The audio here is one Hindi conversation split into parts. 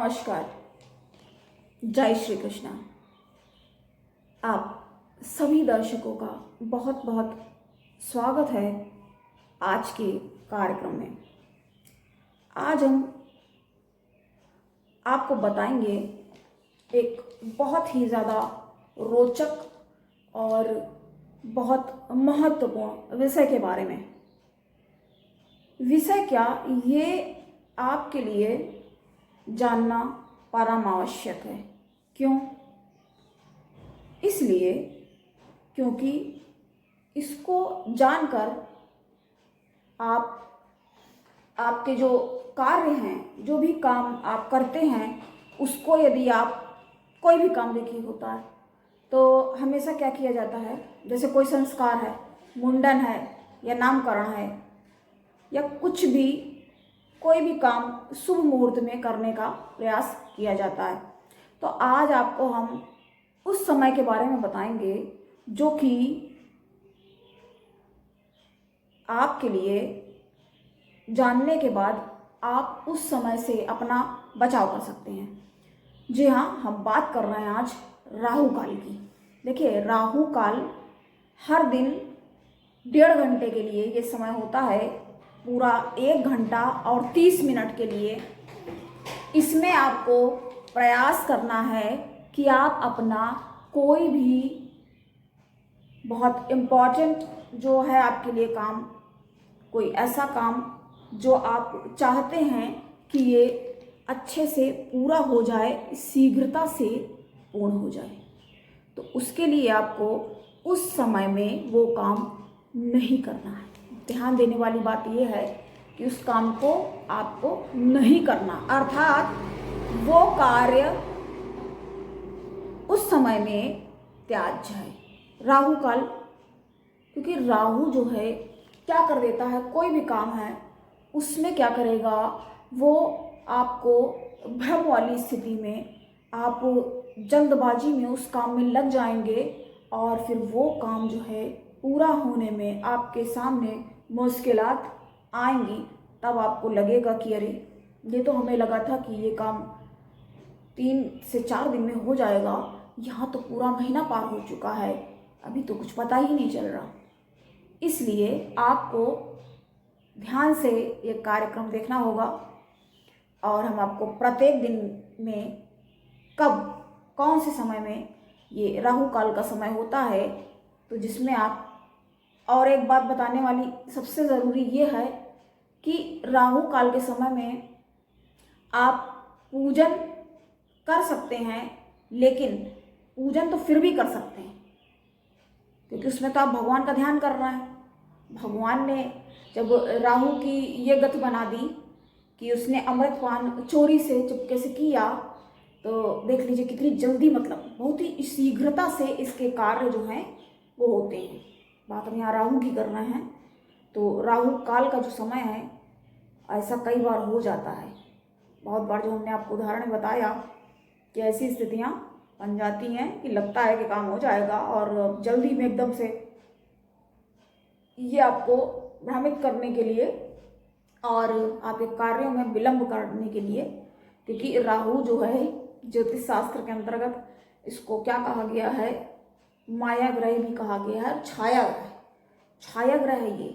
नमस्कार। जय श्री कृष्णा। आप सभी दर्शकों का बहुत बहुत स्वागत है आज के कार्यक्रम में। आज हम आपको बताएंगे एक बहुत ही ज़्यादा रोचक और बहुत महत्वपूर्ण विषय के बारे में। विषय क्या, ये आपके लिए जानना परम आवश्यक है। क्यों? इसलिए क्योंकि इसको जानकर आपके जो कार्य हैं, जो भी काम आप करते हैं, उसको यदि आप कोई भी काम देखिए होता है तो हमेशा क्या किया जाता है, जैसे कोई संस्कार है, मुंडन है या नामकरण है या कुछ भी, कोई भी काम शुभ मुहूर्त में करने का प्रयास किया जाता है। तो आज आपको हम उस समय के बारे में बताएंगे जो कि आपके लिए जानने के बाद आप उस समय से अपना बचाव कर सकते हैं। जी हाँ, हम बात कर रहे हैं आज राहु काल की। देखिए, राहु काल हर दिन 1.5 घंटे के लिए ये समय होता है, पूरा 1 घंटा और 30 मिनट के लिए। इसमें आपको प्रयास करना है कि आप अपना कोई भी बहुत इम्पोर्टेंट जो है आपके लिए काम, कोई ऐसा काम जो आप चाहते हैं कि ये अच्छे से पूरा हो जाए, शीघ्रता से पूर्ण हो जाए, तो उसके लिए आपको उस समय में वो काम नहीं करना है। ध्यान देने वाली बात यह है कि उस काम को आपको नहीं करना, अर्थात वो कार्य उस समय में त्याज्य है। राहु काल, क्योंकि राहु जो है क्या कर देता है, कोई भी काम है उसमें क्या करेगा, वो आपको भ्रम वाली स्थिति में, आप जल्दबाजी में उस काम में लग जाएंगे और फिर वो काम जो है पूरा होने में आपके सामने मुश्किलात आएंगी। तब आपको लगेगा कि अरे, ये तो हमें लगा था कि ये काम 3 से 4 दिन में हो जाएगा, यहाँ तो पूरा महीना पार हो चुका है, अभी तो कुछ पता ही नहीं चल रहा। इसलिए आपको ध्यान से ये कार्यक्रम देखना होगा और हम आपको प्रत्येक दिन में कब, कौन से समय में ये राहु काल का समय होता है, तो जिसमें आप, और एक बात बताने वाली सबसे ज़रूरी ये है कि राहु काल के समय में आप पूजन कर सकते हैं, लेकिन पूजन तो फिर भी कर सकते हैं क्योंकि उसमें तो आप भगवान का ध्यान कर रहे हैं। भगवान ने जब राहु की ये गत बना दी कि उसने अमृतपान चोरी से, चुपके से किया, तो देख लीजिए कितनी जल्दी, मतलब बहुत ही शीघ्रता से इसके कार्य जो हैं वो होते हैं। बात हम यहाँ राहु की कर रहे हैं, तो राहु काल का जो समय है, ऐसा कई बार हो जाता है। बहुत बार जो हमने आपको उदाहरण में बताया कि ऐसी स्थितियाँ बन जाती हैं कि लगता है कि काम हो जाएगा और जल्दी में एकदम से, ये आपको भ्रमित करने के लिए और आपके कार्यों में विलंब करने के लिए। क्योंकि राहु जो है ज्योतिष शास्त्र के अंतर्गत इसको क्या कहा गया है, माया ग्रह भी कहा गया है, छाया ग्रह, छाया ग्रह है ये,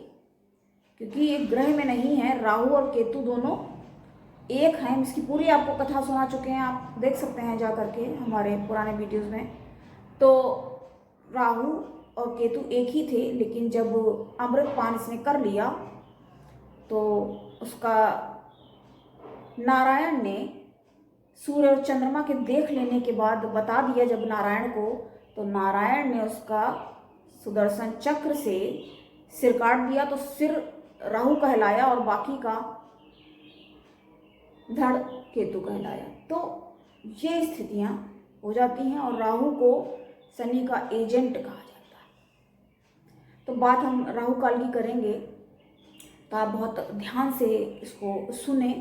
क्योंकि एक ग्रह में नहीं है। राहु और केतु दोनों एक हैं। इसकी पूरी आपको कथा सुना चुके हैं, आप देख सकते हैं जा करके हमारे पुराने वीडियोस में। तो राहु और केतु एक ही थे, लेकिन जब अमृतपान इसने कर लिया तो उसका नारायण ने सूर्य और चंद्रमा के देख लेने के बाद बता दिया जब नारायण को, तो नारायण ने उसका सुदर्शन चक्र से सिर काट दिया। तो सिर राहु कहलाया और बाकी का धड़ केतु कहलाया। तो ये स्थितियां हो जाती हैं और राहु को शनि का एजेंट कहा जाता है। तो बात हम राहु काल की करेंगे, तो आप बहुत ध्यान से इसको सुने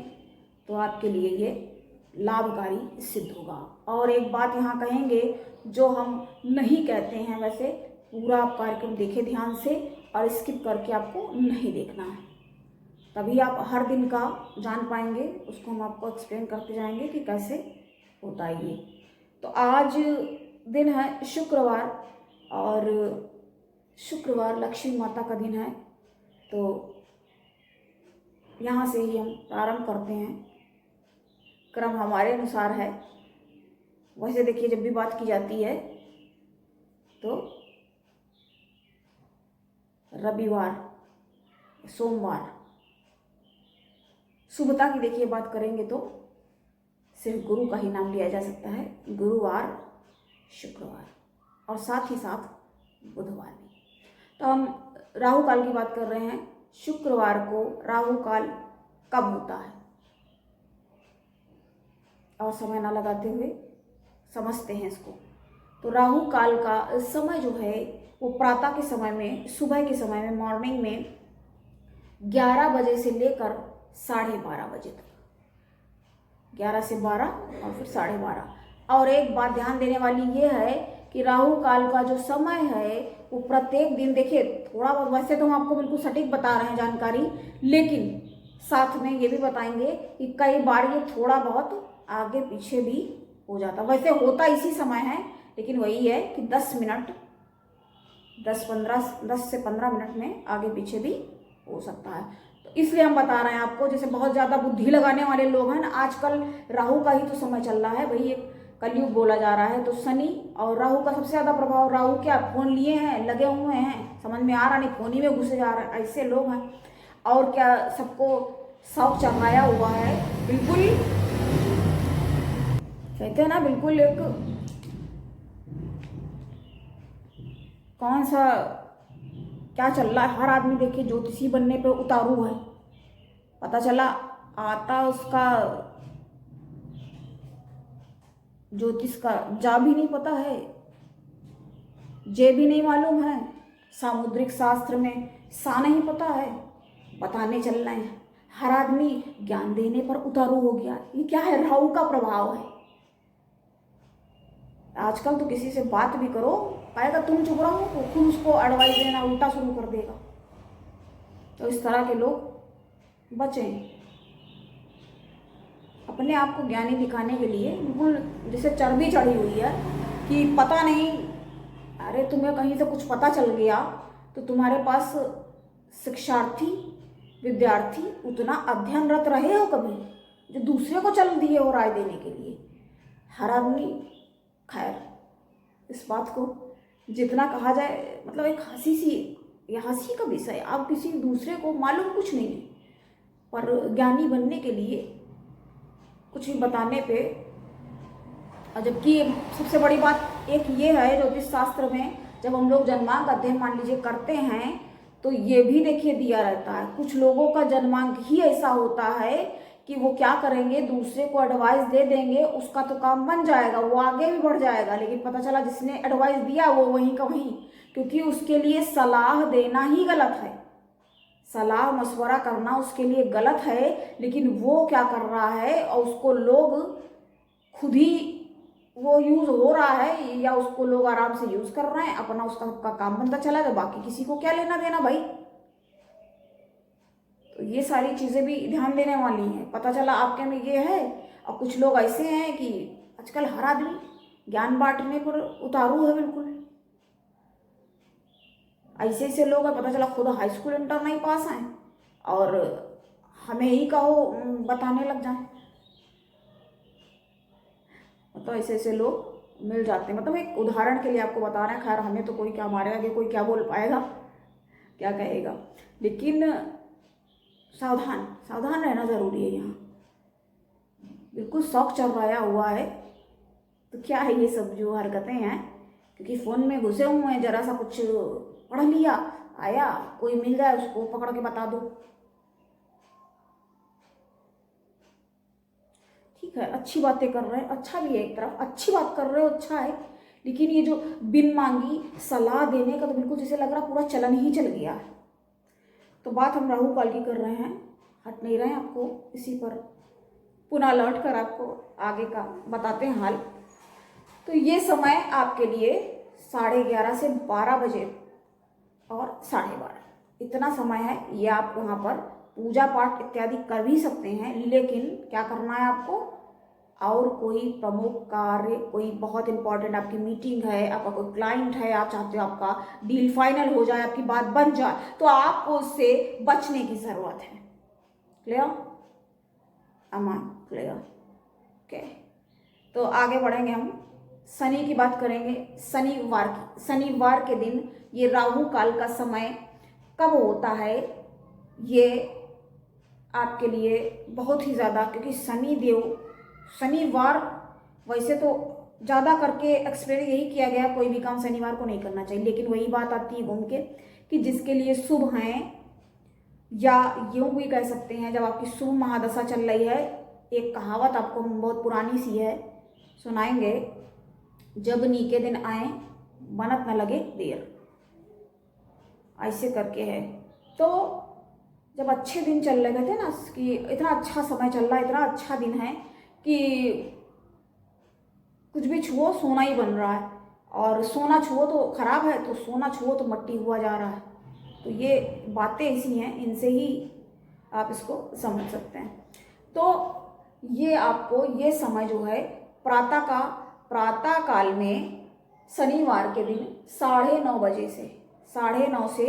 तो आपके लिए ये लाभकारी सिद्ध होगा। और एक बात यहाँ कहेंगे जो हम नहीं कहते हैं, वैसे पूरा आप कार्यक्रम देखें ध्यान से और स्किप करके आपको नहीं देखना है। तभी आप हर दिन का जान पाएंगे, उसको हम आपको एक्सप्लेन करते जाएंगे कि कैसे होता है ये। तो आज दिन है शुक्रवार, और शुक्रवार लक्ष्मी माता का दिन है, तो यहाँ से ही हम प्रारंभ करते हैं। क्रम हमारे अनुसार है। वैसे देखिए, जब भी बात की जाती है तो रविवार, सोमवार, शुभता की देखिए बात करेंगे तो सिर्फ गुरु का ही नाम लिया जा सकता है, गुरुवार, शुक्रवार और साथ ही साथ बुधवार भी। तो हम राहु काल की बात कर रहे हैं। शुक्रवार को राहु काल कब होता है, और समय ना लगाते हुए समझते हैं इसको। तो राहु काल का समय जो है वो प्रातः के समय में, सुबह के समय में, मॉर्निंग में 11 बजे से लेकर 12:30 बजे तक, 11 से 12 और फिर 12:30। और एक बात ध्यान देने वाली ये है कि राहु काल का जो समय है वो प्रत्येक दिन, देखिए थोड़ा बहुत, वैसे तो हम आपको बिल्कुल सटीक बता रहे हैं जानकारी, लेकिन साथ में ये भी बताएंगे कि कई बार ये थोड़ा बहुत आगे पीछे भी हो जाता। वैसे होता इसी समय है, लेकिन वही है कि 10 मिनट, 10 से 15 मिनट में आगे पीछे भी हो सकता है। तो इसलिए हम बता रहे हैं आपको। जैसे बहुत ज़्यादा बुद्धि लगाने वाले लोग हैं ना, आजकल राहु का ही तो समय चल रहा है, वही एक कलयुग बोला जा रहा है। तो शनि और राहु का सबसे ज़्यादा प्रभाव, राहु क्या फोन लिए हैं, लगे हुए हैं, समझ में आ रहा नहीं, फोन ही में घुसे जा रहा है, ऐसे लोग हैं। और क्या, सबको शौक चढ़ाया हुआ है, बिल्कुल कहते हैं ना, बिल्कुल एक कौन सा क्या चल रहा है, हर आदमी देखिए ज्योतिषी बनने पे उतारू है। पता चला आता उसका ज्योतिष का जा भी नहीं पता है, जे भी नहीं मालूम है, सामुद्रिक शास्त्र में सा नहीं पता है, बताने चल रहे हैं। हर आदमी ज्ञान देने पर उतारू हो गया। ये क्या है, राहु का प्रभाव है। आजकल तो किसी से बात भी करो, कहेगा तुम चुप रहो, तो खुद उसको एडवाइस देना उल्टा शुरू कर देगा। तो इस तरह के लोग बचें। अपने आप को ज्ञानी दिखाने के लिए बिल्कुल जैसे चर्बी चढ़ी हुई है कि पता नहीं, अरे तुम्हें कहीं से कुछ पता चल गया तो तुम्हारे पास शिक्षार्थी, विद्यार्थी उतना अध्ययनरत रहे हो कभी जो दूसरे को चल दिए हो राय देने के लिए। हर आदमी, खैर इस बात को जितना कहा जाए, मतलब एक हंसी का विषय। आप किसी दूसरे को मालूम कुछ नहीं है, पर ज्ञानी बनने के लिए कुछ भी बताने पे, और जबकि सबसे बड़ी बात एक ये है, ज्योतिष शास्त्र में जब हम लोग जन्मांक अध्ययन मान लीजिए करते हैं तो ये भी देखिए दिया रहता है। कुछ लोगों का जन्मांक ही ऐसा होता है कि वो क्या करेंगे, दूसरे को एडवाइस दे देंगे, उसका तो काम बन जाएगा, वो आगे भी बढ़ जाएगा, लेकिन पता चला जिसने एडवाइस दिया वो वहीं का वहीं, क्योंकि उसके लिए सलाह देना ही गलत है, सलाह मशवरा करना उसके लिए गलत है, लेकिन वो क्या कर रहा है और उसको लोग खुद ही वो यूज हो रहा है, या उसको लोग आराम से यूज कर रहे हैं, अपना उसका सबका काम बनता चला गया, बाकी किसी को क्या लेना देना भाई। तो ये सारी चीज़ें भी ध्यान देने वाली हैं। पता चला आपके में ये है, और कुछ लोग ऐसे हैं कि आजकल हर आदमी ज्ञान बांटने पर उतारू है बिल्कुल। ऐसे ऐसे लोग हैं, पता चला खुद हाई स्कूल इंटर नहीं पास हैं और हमें ही कहो बताने लग जाए। मतलब ऐसे ऐसे लोग मिल जाते हैं। मतलब एक उदाहरण के लिए आपको बता रहे हैं, खैर हमें तो कोई क्या, हमारे आगे कोई क्या बोल पाएगा, क्या कहेगा, लेकिन सावधान सावधान रहना ज़रूरी है। यहाँ बिल्कुल शौक चढ़ाया हुआ है, तो क्या है ये सब जो हरकतें हैं, क्योंकि फ़ोन में घुसे हुए हैं, जरा सा कुछ पढ़ लिया, आया कोई मिल जाए उसको पकड़ के बता दो। ठीक है, अच्छी बातें कर रहे हैं, अच्छा भी है, एक तरफ अच्छी बात कर रहे हो, अच्छा है, लेकिन ये जो बिन मांगी सलाह देने का तो बिल्कुल जैसे लग रहा पूरा चलन ही चल गया है। तो बात हम राहु काल की कर रहे हैं, हट नहीं रहे हैं, आपको इसी पर पुनः लौट कर आपको आगे का बताते हैं हाल। तो ये समय आपके लिए 11:30 से 12 बजे और 12:30 इतना समय है, ये आप वहाँ पर पूजा पाठ इत्यादि कर भी सकते हैं, लेकिन क्या करना है आपको, और कोई प्रमुख कार्य, कोई बहुत इंपॉर्टेंट आपकी मीटिंग है, आपका कोई क्लाइंट है, आप चाहते हो आपका डील फाइनल हो जाए, आपकी बात बन जाए, तो आपको उससे बचने की ज़रूरत है। क्लियर? अमान क्लियर? ओके, तो आगे बढ़ेंगे हम, शनि की बात करेंगे। शनिवार की, शनिवार के दिन ये राहु काल का समय कब होता है, ये आपके लिए बहुत ही ज़्यादा, क्योंकि शनि देव, शनिवार वैसे तो ज़्यादा करके एक्सप्लेन यही किया गया कोई भी काम शनिवार को नहीं करना चाहिए, लेकिन वही बात आती है घूम के कि जिसके लिए शुभ हैं, या यूँ भी कह सकते हैं जब आपकी शुभ महादशा चल रही है, एक कहावत आपको बहुत पुरानी सी है, सुनाएंगे, जब नीके दिन आए बनत न लगे देर, ऐसे करके है। तो जब अच्छे दिन चल रहे थे ना, कि इतना अच्छा समय चल रहा है, इतना अच्छा दिन है कि कुछ भी छुओ सोना ही बन रहा है, और सोना छुओ तो खराब है, तो सोना छुओ तो मट्टी हुआ जा रहा है। तो ये बातें ऐसी हैं, इनसे ही आप इसको समझ सकते हैं। तो ये आपको ये समय जो है प्रातः काल में शनिवार के दिन 9:30 बजे से 9:30 से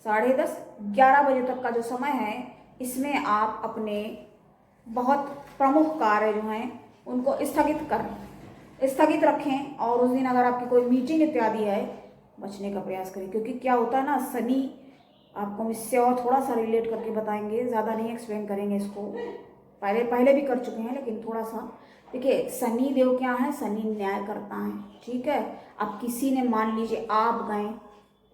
10:30 11 बजे तक का जो समय है, इसमें आप अपने बहुत प्रमुख कार्य जो हैं उनको स्थगित रखें, और उस दिन अगर आपकी कोई मीटिंग इत्यादि है, बचने का प्रयास करें। क्योंकि क्या होता है ना, शनि, आपको हम इससे और थोड़ा सा रिलेट करके बताएंगे, ज़्यादा नहीं एक्सप्लेन करेंगे इसको, पहले भी कर चुके हैं, लेकिन थोड़ा सा देखिए, शनि देव क्या है, शनि न्याय करता है। ठीक है, अब किसी ने, मान लीजिए आप गए,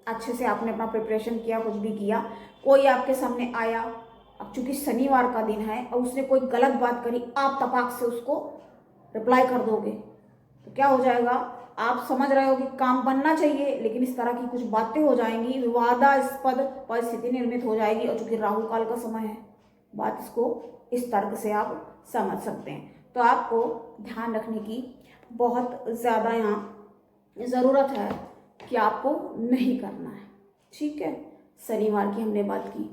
अच्छे से आपने अपना प्रिपरेशन किया, कुछ भी किया, कोई आपके सामने आया, अब चूंकि शनिवार का दिन है और उसने कोई गलत बात करी, आप तपाक से उसको रिप्लाई कर दोगे, तो क्या हो जाएगा, आप समझ रहे हो कि काम बनना चाहिए, लेकिन इस तरह की कुछ बातें हो जाएंगी, विवादास्पद परिस्थिति निर्मित हो जाएगी, और चूंकि राहु काल का समय है, बात इसको इस तर्क से आप समझ सकते हैं। तो आपको ध्यान रखने की बहुत ज़्यादा यहाँ ज़रूरत है कि आपको नहीं करना है। ठीक है, शनिवार की हमने बात की।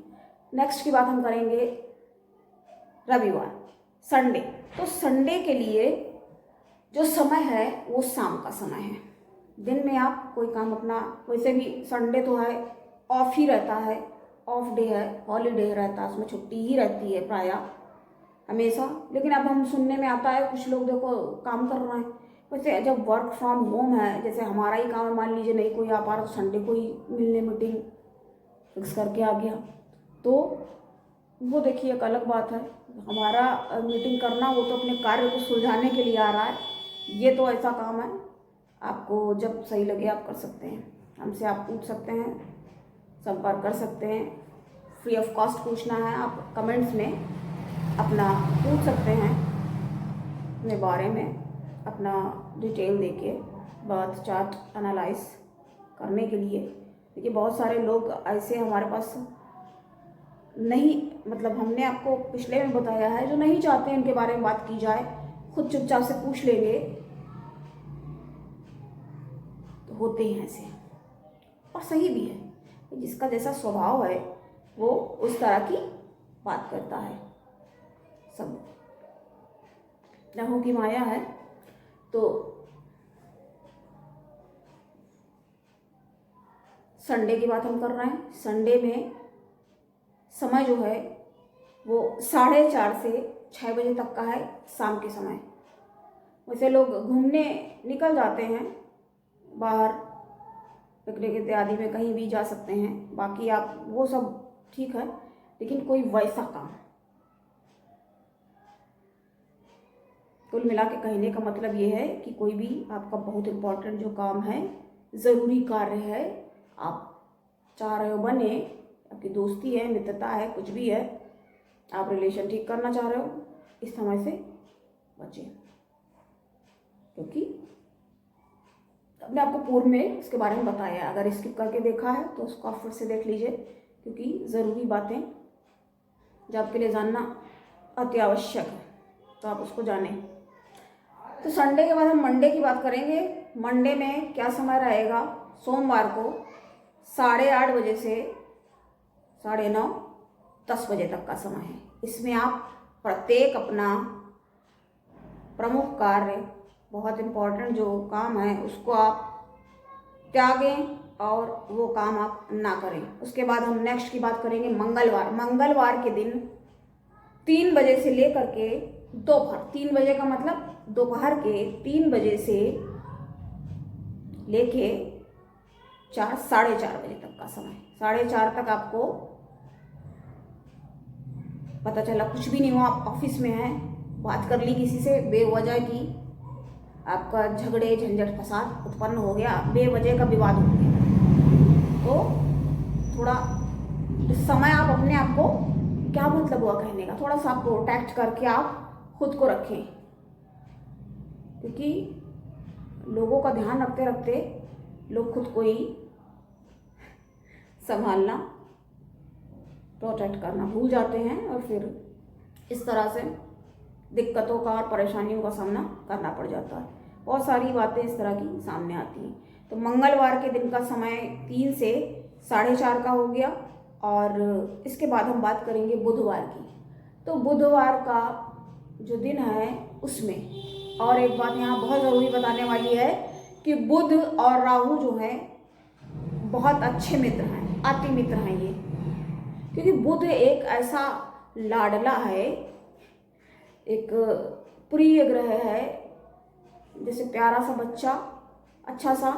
नेक्स्ट की बात हम करेंगे रविवार, संडे। तो संडे के लिए जो समय है वो शाम का समय है। दिन में आप कोई काम अपना, वैसे भी संडे तो है, ऑफ ही रहता है, ऑफ डे है, हॉलीडे रहता है, उसमें छुट्टी ही रहती है प्रायः हमेशा। लेकिन अब हम सुनने में आता है कुछ लोग देखो काम कर रहे हैं, वैसे जब वर्क फ्रॉम होम है, जैसे हमारा ही काम है, मान लीजिए नहीं कोई आ पा रहा, तो संडे को ही मिलने मीटिंग फिक्स करके आ गया, तो वो देखिए एक अलग बात है। हमारा मीटिंग करना, वो तो अपने कार्य को सुलझाने के लिए आ रहा है, ये तो ऐसा काम है, आपको जब सही लगे आप कर सकते हैं, हमसे आप पूछ सकते हैं, संपर्क कर सकते हैं, फ्री ऑफ कॉस्ट पूछना है आप कमेंट्स में अपना पूछ सकते हैं, अपने बारे में अपना डिटेल देके बर्थ चार्ट एनालाइज करने के लिए। देखिए बहुत सारे लोग ऐसे हमारे पास नहीं, मतलब हमने आपको पिछले में बताया है, जो नहीं चाहते इनके बारे में बात की जाए, खुद चुपचाप से पूछ लेंगे, तो होते हैं ऐसे, और सही भी है, जिसका जैसा स्वभाव है वो उस तरह की बात करता है। सब राहु की माया है। तो संडे की बात हम कर रहे हैं। संडे में समय जो है वो 4:30 से 6 बजे तक का है, शाम के समय। वैसे लोग घूमने निकल जाते हैं बाहर, पिकनिक इत्यादि में कहीं भी जा सकते हैं, बाकी आप वो सब ठीक है, लेकिन कोई वैसा काम, कुल मिला के कहने का मतलब ये है कि कोई भी आपका बहुत इम्पोर्टेंट जो काम है, ज़रूरी कार्य है, आप चाह रहे हो बने, आपकी दोस्ती है, मित्रता है, कुछ भी है, आप रिलेशन ठीक करना चाह रहे हो, इस समय से बचें, क्योंकि अपने आपको पूर्व में इसके बारे में बताया, अगर स्किप करके देखा है तो उसको आप फिर से देख लीजिए, क्योंकि ज़रूरी बातें जो आपके लिए जानना अति आवश्यक है, तो आप उसको जानें। तो संडे के बाद हम मंडे की बात करेंगे। मंडे में क्या समय रहेगा, सोमवार को 8:30 बजे से 9:30, 10 बजे तक का समय है। इसमें आप प्रत्येक अपना प्रमुख कार्य, बहुत इम्पोर्टेंट जो काम है उसको आप त्यागें और वो काम आप ना करें। उसके बाद हम नेक्स्ट की बात करेंगे मंगलवार। मंगलवार के दिन 3 बजे से लेकर के दोपहर 3 बजे का मतलब दोपहर के 3 बजे से लेके 4 साढ़े 4 बजे तक का समय। 4:30 तक आपको पता चला कुछ भी नहीं हुआ, आप ऑफिस में हैं, बात कर ली किसी से बेवजह की, आपका झगड़े झंझट फसाद उत्पन्न हो गया, बेवजह का विवाद हो गया, तो थोड़ा समय आप अपने आप को, क्या मतलब हुआ कहने का, थोड़ा सा प्रोटेक्ट करके आप खुद को रखें, क्योंकि लोगों का ध्यान रखते रखते लोग खुद को ही संभालना, प्रोटेक्ट करना भूल जाते हैं और फिर इस तरह से दिक्कतों का और परेशानियों का सामना करना पड़ जाता है। बहुत सारी बातें इस तरह की सामने आती हैं। तो मंगलवार के दिन का समय 3 से 4:30 का हो गया। और इसके बाद हम बात करेंगे बुधवार की। तो बुधवार का जो दिन है उसमें और एक बात यहाँ बहुत ज़रूरी बताने वाली है कि बुध और राहु जो है बहुत अच्छे मित्र हैं, अति मित्र हैं ये, क्योंकि बुध एक ऐसा लाडला है, एक प्रिय ग्रह है, जैसे प्यारा सा बच्चा अच्छा सा,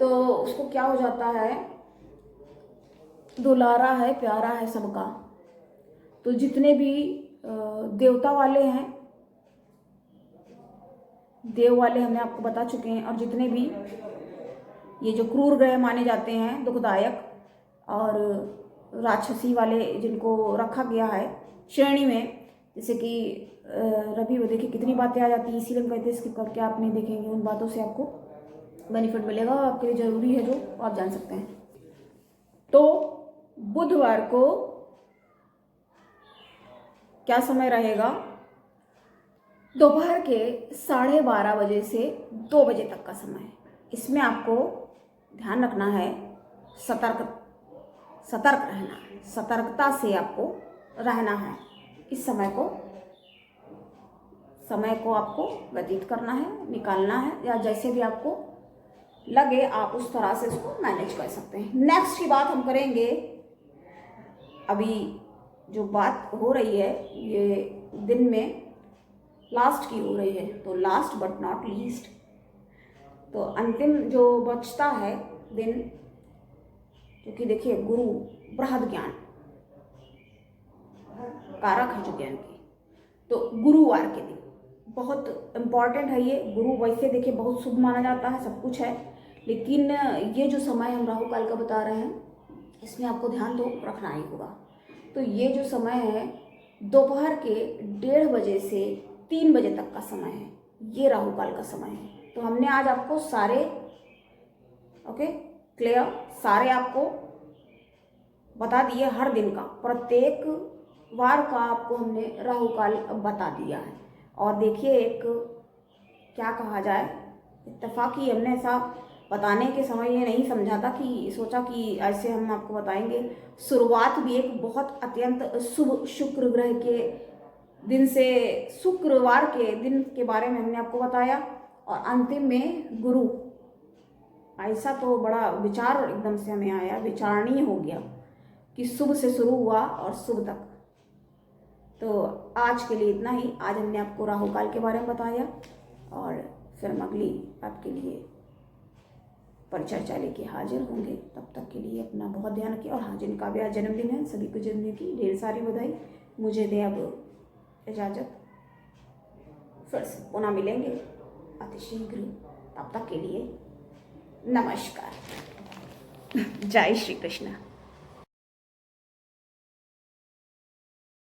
तो उसको क्या हो जाता है, दुलारा है, प्यारा है सबका। तो जितने भी देवता वाले हैं, देव वाले हमने आपको बता चुके हैं, और जितने भी ये जो क्रूर ग्रह माने जाते हैं दुखदायक, और राक्षसी वाले जिनको रखा गया है श्रेणी में, जैसे कि रवि, वो देखिए कितनी बातें आ जाती हैं, इसीलिए हम कहते हैं स्किप करके आप नहीं देखेंगे, उन बातों से आपको बेनिफिट मिलेगा, आपके लिए ज़रूरी है जो आप जान सकते हैं। तो बुधवार को क्या समय रहेगा, दोपहर के 12:30 बजे से 2 बजे तक का समय। इसमें आपको ध्यान रखना है, सतर्क रहना है, सतर्कता से आपको रहना है। इस समय को आपको व्यतीत करना है, निकालना है, या जैसे भी आपको लगे आप उस तरह से इसको मैनेज कर सकते हैं। नेक्स्ट की बात हम करेंगे, अभी जो बात हो रही है ये दिन में लास्ट की हो रही है, तो लास्ट बट नॉट लीस्ट, तो अंतिम जो बचता है दिन, क्योंकि देखिए गुरु बृहद ज्ञान कारक है जो ज्ञान की, तो गुरुवार के दिन बहुत इम्पॉर्टेंट है ये। गुरु वैसे देखिए बहुत शुभ माना जाता है, सब कुछ है, लेकिन ये जो समय हम राहु काल का बता रहे हैं इसमें आपको ध्यान तो रखना ही होगा। तो ये जो समय है दोपहर के 1:30 बजे से 3 बजे तक का समय है, ये राहु काल का समय है। तो हमने आज आपको सारे क्लियर, सारे आपको बता दिए, हर दिन का प्रत्येक वार का आपको हमने राहु काल बता दिया है। और देखिए एक क्या कहा जाए, इत्तेफाकी हमने ऐसा बताने के समय ये नहीं समझा था कि सोचा कि ऐसे हम आपको बताएंगे। शुरुआत भी एक बहुत अत्यंत शुभ शुक्र ग्रह के दिन से, शुक्रवार के दिन के बारे में हमने आपको बताया, और अंतिम में गुरु। ऐसा तो बड़ा विचार एकदम से हमें आया, विचारणीय हो गया कि शुभ से शुरू हुआ और शुभ तक। तो आज के लिए इतना ही। आज हमने आपको राहु काल के बारे में बताया, और फिर हम अगली आपके लिए परिचर्चा लेके हाजिर होंगे। तब तक के लिए अपना बहुत ध्यान रखिए। और हाँ, जिनका भी आज जन्मदिन है सभी को जन्मदिन की ढेर सारी बधाई। मुझे दें अब इजाज़त, फिर से पुनः मिलेंगे अति शीघ्र। तब तक के लिए नमस्कार, जय श्री कृष्ण।